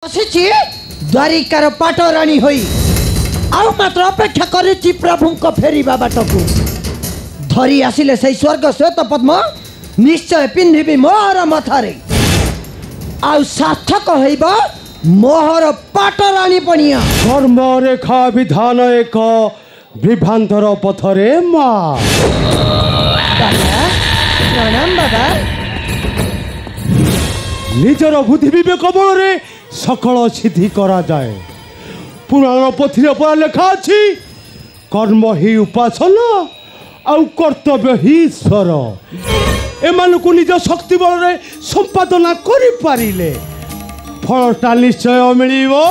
आसी द्वारिकार पाटराणी होई आउ मात्र अपेक्षा करिछि प्रभु को फेरिबा बाटकू धरी आसिले से स्वर्ग श्वेत पद्म निश्चय पिंधिबी मोहर मथारे आउ सार्थक होइबा मोहर पाटराणी पणिया कर्म रेखा विधान एक विभांतर पथरे माँ प्रणाम बाबा निजर बुद्धि विवेक बल सकल सिद्धि करा जाए पुराण पोथी पर लेखा अछि कर्म ही उपासना आउ कर्तव्य ही ईश्वर एमानकु निज शक्ति बल संपादना करि पारिले फलटा निश्चय मिलिबो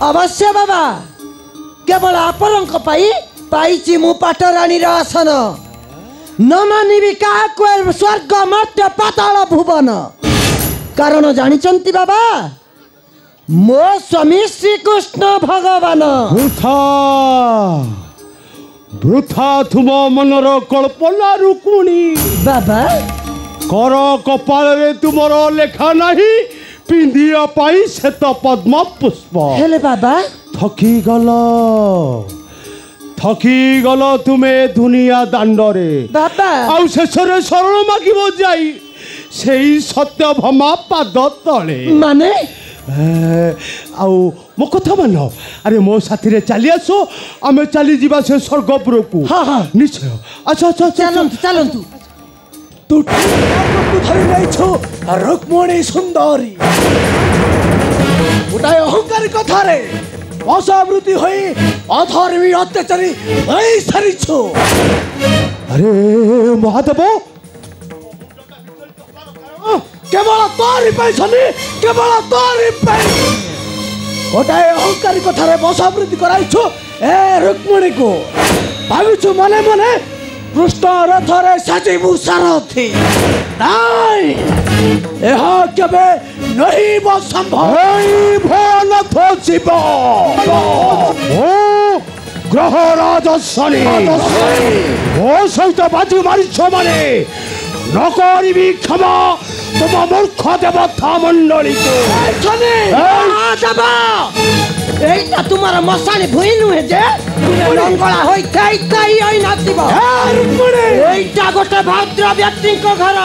अवश्य बाबा केवल आपनक पाइछि मु पाटराणी आसन न मानिबी काहाको स्वर्ग मर्त्य पाताल भुवन कारण जानिचंती बाबा मो स्वामी श्री कृष्ण भगवान वृथा वृथा तुम मनर कल्पना रुक्मिणी बाबा कर कपाल रे तुमर लेखा नहीं पिंधिया पाई श्वेत पद्म पुष्प हेले बाबा थकी गल तुम्हें दुनिया दांडरे बाबा आउ शेषरे शरण मागिबो जाई सेई सत्य भमा पाद तले माने आउ मो कथा मान अरे मो साथी रे चली आसो आमे चली जीवा से स्वर्गपुर को हाँ निश्चय अच्छा अच्छा चलंतु तू धरी नहीं छो रुक्मिणी सुंदरी उठाए अहंकारी कथा रे वशावृत्ति होई अधर्मी अत्याचारी होई सारी छो अरे महादेव केवल तोरी पैसनी केवल तोरी पैसा गोटाए अहंकारी कथा रे वशावृत्ति कराई छो ए रुक्मिणी को भाविछु मने मने कृष्ण रथरे साजिबु सारथी नाई एहा केबे नहीं बो संभव भयनाथ शिव ओ ग्रह राज शनि ओ सहित बाजी मारिछ माने न करिबी क्षमा तुम मूर्ख देवता मंडली को देवा एटा तुम्हारा मसाणी भुई नुहे जे तुमे लंगड़ा होई थाई थाई होई नाचिब एटा गोटे भद्र व्यक्ति को घर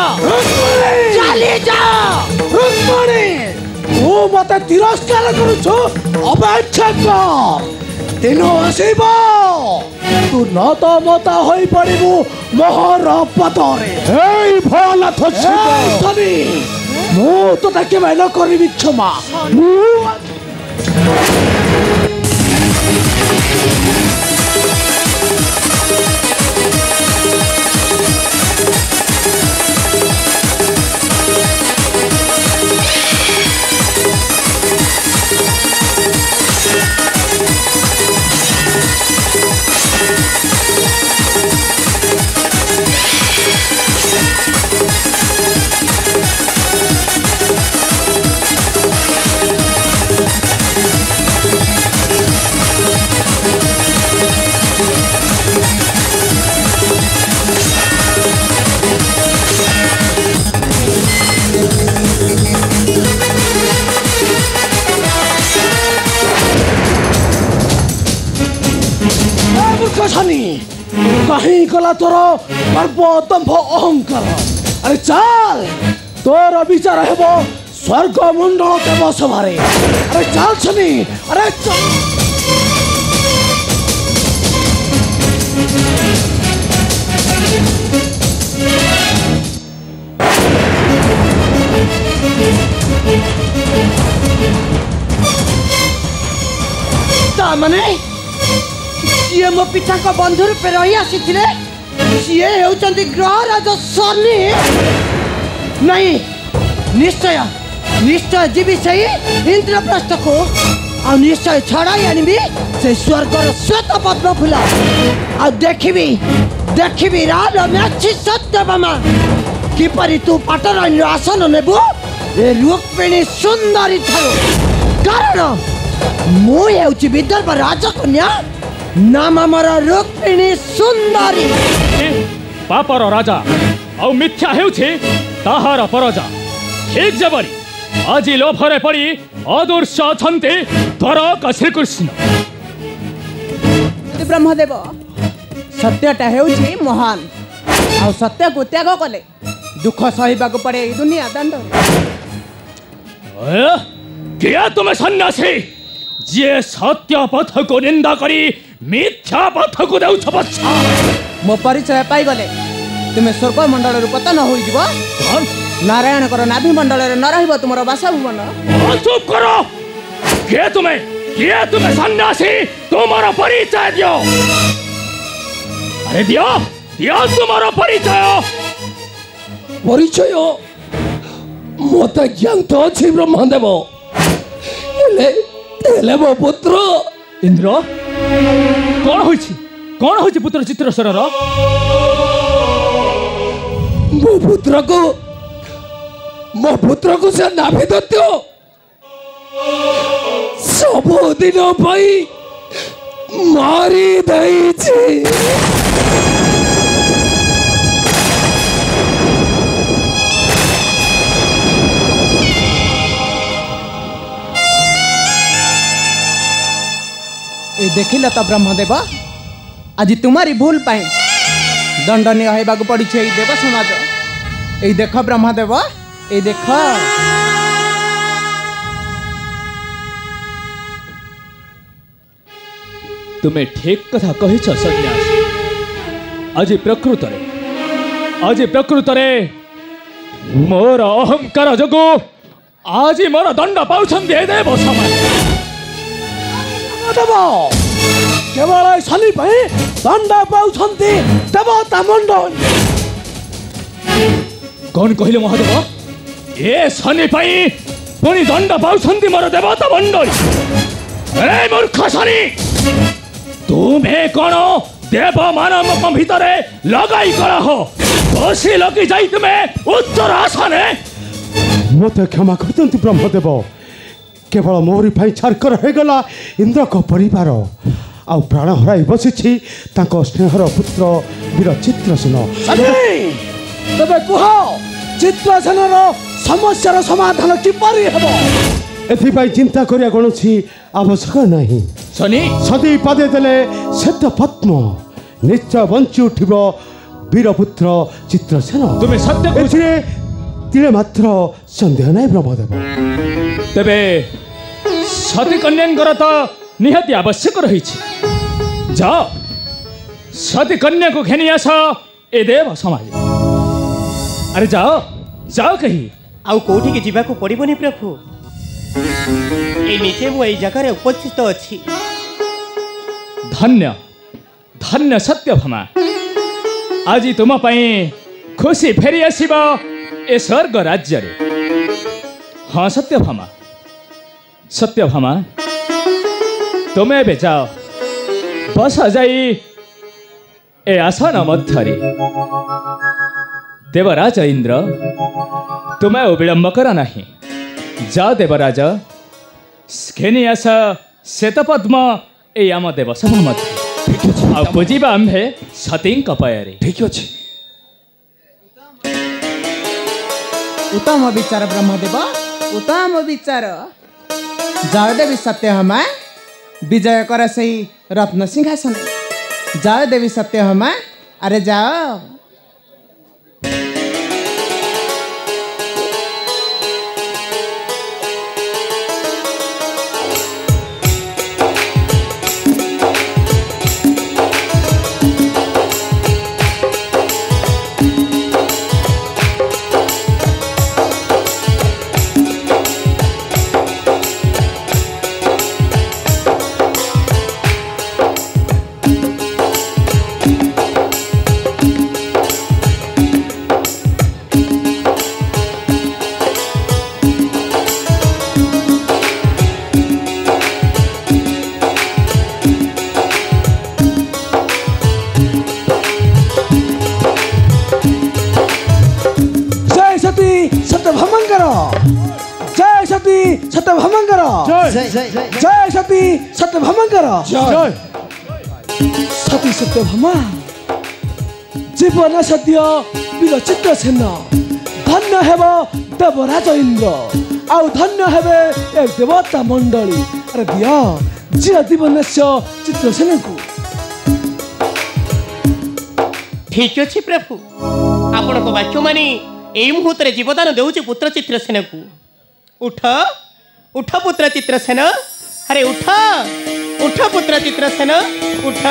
चली जा रुक्मिणी तू मते तिरस्कार करूछु अपेक्षा कर दिन आसीब तू न तो मता होई पड़िबु मोहर पतरे हे भयनाथ शिव मु तो ताके मैल करबी क्षमा कहीं गला तोर गर्व दंभ अहंकार अरे चल तोर विचार हेबो स्वर्ग मंडल देव सभारे अरे चल छनी अरे चल माने सीए मो पिता को बंधु रूपे रही आसी सीए होचंती ग्रह राज शनि नहीं निश्चय निश्चय जीवी सही इंद्रप्रस्थ को आ निश्चय छड़ाई आनबी से स्वर्गर श्वेत पद्म फूल आ देखिबी राज मैछि सत्यभामा किपरि तू पाटराणी आसन नेबु ए रुक्मिणी सुंदरी थारो कारण मु हेउची विदर्भ राजकन्या नाम हमर रुक्मिणी सुंदरी पापर राजा और मिथ्या हेउछे ताहार परजा ठीक जबरी आज लोभरे पड़ी आदर्श अछन्ते द्वारका श्रीकृष्ण ब्रह्मदेव सत्यटा हेउछि महान आ सत्य को त्याग कले दुख सहिबाक पड़े ए दुनिया दंड किया तुम सन्यासी जे सत्य पथ को निंदा करी मिथ्या पथ को देउछ बच्चा मो परिचय पाई गले तुमे स्वर्ग मंडल पतन होई जीव नारायण कर नाभि मंडल रे न रहिबो तुमरो बासभुवन चुप करो के तुम्हें सन्यासी तुम्हारा परिचय दियो अरे दियो तुम्हारा परिचय परिचय मत ज्ञान तो अच्छी ब्रह्मदेव मो पुत्र इंद्र कौन होइछि पुत्र चित्रसेनर मो पुत्र को से नाभि दत्य सबुदिन पाई मारी देइछि ए देखिल तो ब्रह्मदेव आज तुम्हारी भूल पाई दंडनीय होबाक पड़ी देव समाज ए देख ब्रह्मदेव ए देख तुम्हें ठीक कथा कहिछ सन्यासी आज प्रकृतरे मोर अहंकार जगो आज मोर दंड पाउछन्ति ए देव समाज केवल शनि दंड पाउछन्ति देवता मंडल कौन कहले महादेव ए शनि पुणी दंड पाउछन्ति मोर देवता मंडल ए मूर्ख शनि तुम्हें कौन देव मानव भितरे लगाई करा हो बसी लगी जाई तुम्हें उच्च आसने मत क्षमा करते ब्रह्मदेव केवल मोरी छारकर हो गला इंद्र को परिवार आउ प्राण हराई बसी स्नेहर पुत्र वीर चित्रसेन तबे कुह चित्रसेनर समस्यार समाधान किपरि हेबो एथिपाई चिंता करिया कोनोसी आवश्यक नहीं शनि सदी पदे देले श्वेत पद्म निश्चय बंची उठिब वीरपुत्र चित्रसेन तुम्हें सत्य एथिरे तिले मात्र संदेह नहीं ब्रह्मदेव तेबे सती कन्या तो निहाती आवश्यक रही जाओ सती कन्या को घेनी आस ए देव समाज अरे जाओ कहीं आउ कोठी के जीवा को पड़िबनी प्रभु ए नीचे मु ए जगह रे उपस्थित अछि धन्य धन्य सत्यभामा आज तुम पई खुशी फेरी आसीबा ए स्वर्ग राज्य रे हाँ सत्यभामा तुम्हें भी जाओ बस जाई ए आसन मध्यरे देवराज इंद्र तुम्हें विलंब करा नहीं जा देवराज घेनी आस श्वेतपद्म ए आम देवसभा मध्य आ पूजिबा आम्भे सती पୟରେ ठीक अच्छे उत्तम विचार ब्रह्मदेव उत्तम विचार जाओ देवी सत्यभामा विजय कर सही रत्न सिंहासन जाओ देवी सत्यभामा अरे जाओ सत्यभामंकर जय सती सत्यभामंकर जय सती सत्यभामा जीवन सत्य वीर चित्रसेन धन्य हेब देवराज इंद्र आउ धन्य हेबे ए देवता मंडली। अरे दिया जिया दिवनस्य चित्रसेन को। ठीक अच्छे प्रभु आपण को वाक्य मानी एई मुहूर्त रे जीवदान देउची पुत्र चित्रसेन को। उठ उठ पुत्र चित्रसेन। अरे उठ उठ पुत्र चित्रसेन उठ।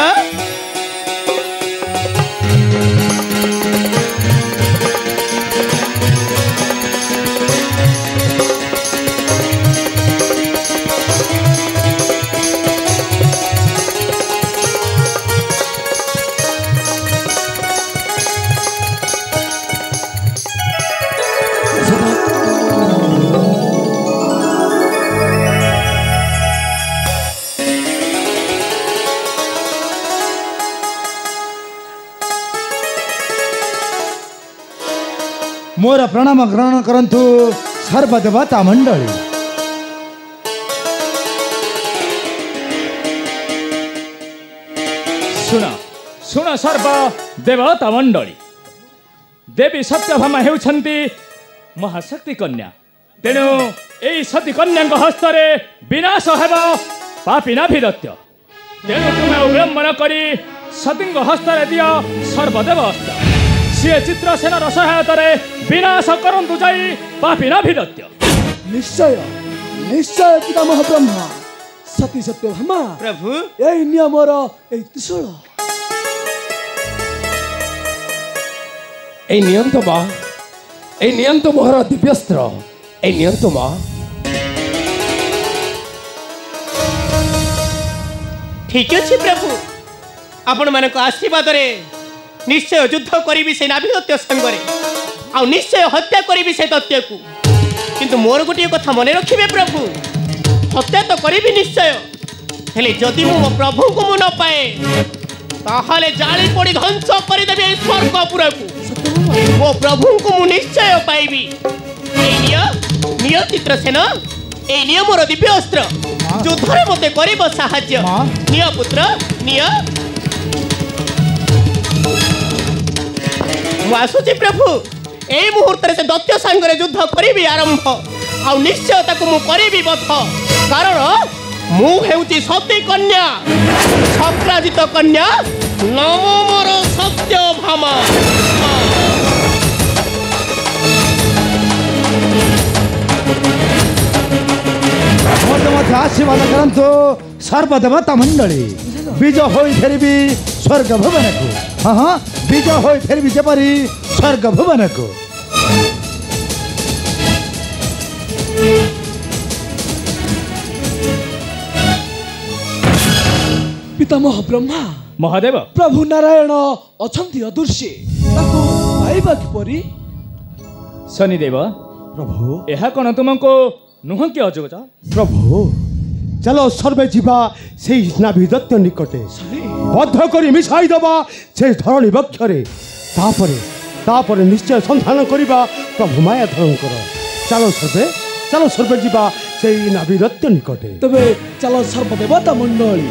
मोर प्रणाम ग्रहण करंतु सर्वदेवता मंडली। शुण शुण सर्व देवता मंडली। देवी सत्यभामा हेउछन्ति महाशक्ति कन्या। तेणु एई सती कन्या हस्तरे विनाश हेब पापी नाभिदत्य। तेणु तुमे विलंबन करी सती हस्तरे दियो सर्वदेव हस्त। सी चित्रसेन सहायतार विनाश करंतु जाई पापी नाभिदत्य। निश्चय निश्चय पितामह ब्रह्मा सती सत्यभामा प्रभु এই নিয়মর এই ত্রিশূল এই নিয়ন্ত মা এই নিয়ন্ত মোহর দিব্যস্ত্র এই নিয়ন্ত মা। ठीक अच्छे प्रभु आपण मान आशीर्वाद निश्चय युद्ध करी से नाभिदत्य संगरे आ निश्चय हत्या करी से दत्य को। किंतु मोर गोटे कथा मन रखिबे प्रभु हत्या तो करी निश्चय हेले जदि मो प्रभु को मु न पाए ताहाले जाली पड़ी ध्वंस कर देबे स्वर्गपुर को। मो प्रभु को मु निश्चय पाइबी। निय चित्रसेन ए निय मोर दिव्य अस्त्र युद्धरे मते करिब साहाय्य। निय पुत्र निय आसुची प्रभु एई मुहूर्त से दत्य संगरे युद्ध करी आरंभ आ निश्चय ताकू मु करी बध। कारण मु हेउची सती कन्या सप्राजित कन्या नम मोर सत्यभामा। आशीर्वाद करंतु सर्वदेवता मंडली। विजय होई फेरबी स्वर्ग भुवन को। हाँ हाँ विजय होई फेरबी जेपरी स्वर्ग भुवन को। पितामह ब्रह्मा महादेव प्रभु नारायण अछंती अदृश्य ताको पाइबा किपरि। शनिदेव प्रभु यह कौन तुमको नुह कि अजगज। प्रभु चलो सर्वे जीवा से नाभिदत्य निकटे बद्ध करी मिसाई दबा से धरणी बक्षरे तापरे निश्चय संधान करिबा प्रभु माया धरण कर। चलो सर्वे जीवा से नाभिदत्य निकटे। तबे चलो सर्वदेवता मंडली।